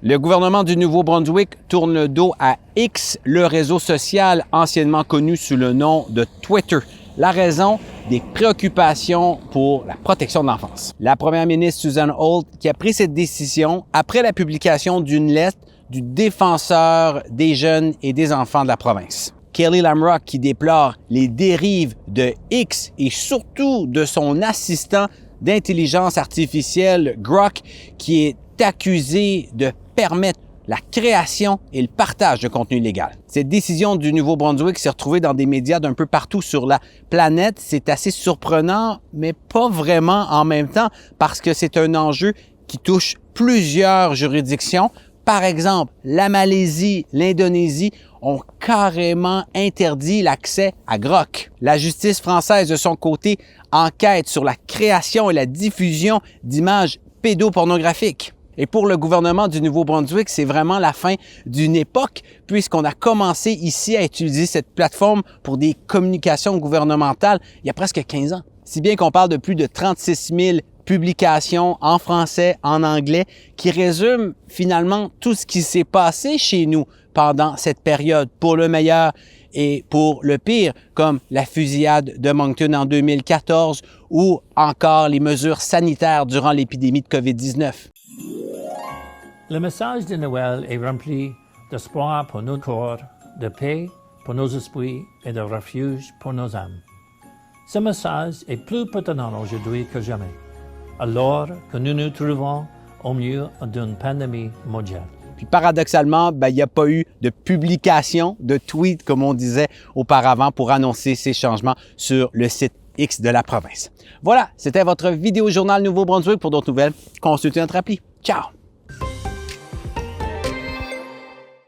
Le gouvernement du Nouveau-Brunswick tourne le dos à X, le réseau social anciennement connu sous le nom de Twitter. La raison, des préoccupations pour la protection de l'enfance. La première ministre Susan Holt qui a pris cette décision après la publication d'une lettre du défenseur des jeunes et des enfants de la province. Kelly Lamrock qui déplore les dérives de X et surtout de son assistant d'intelligence artificielle Grok qui est accusé de permettre la création et le partage de contenu illégal. Cette décision du Nouveau-Brunswick s'est retrouvée dans des médias d'un peu partout sur la planète. C'est assez surprenant, mais pas vraiment en même temps parce que c'est un enjeu qui touche plusieurs juridictions. Par exemple, la Malaisie, l'Indonésie ont carrément interdit l'accès à Grok. La justice française, de son côté, enquête sur la création et la diffusion d'images pédopornographiques. Et pour le gouvernement du Nouveau-Brunswick, c'est vraiment la fin d'une époque puisqu'on a commencé ici à utiliser cette plateforme pour des communications gouvernementales il y a presque 15 ans. Si bien qu'on parle de plus de 36 000 publications en français, en anglais, qui résument finalement tout ce qui s'est passé chez nous pendant cette période, pour le meilleur et pour le pire, comme la fusillade de Moncton en 2014 ou encore les mesures sanitaires durant l'épidémie de COVID-19. Le message de Noël est rempli d'espoir pour nos corps, de paix pour nos esprits et de refuge pour nos âmes. Ce message est plus pertinent aujourd'hui que jamais, alors que nous nous trouvons au milieu d'une pandémie mondiale. Puis paradoxalement, il n'y a pas eu de publication, de tweet, comme on disait auparavant, pour annoncer ces changements sur le site X de la province. Voilà, c'était votre vidéo journal Nouveau-Brunswick. Pour d'autres nouvelles, consultez notre appli. Ciao!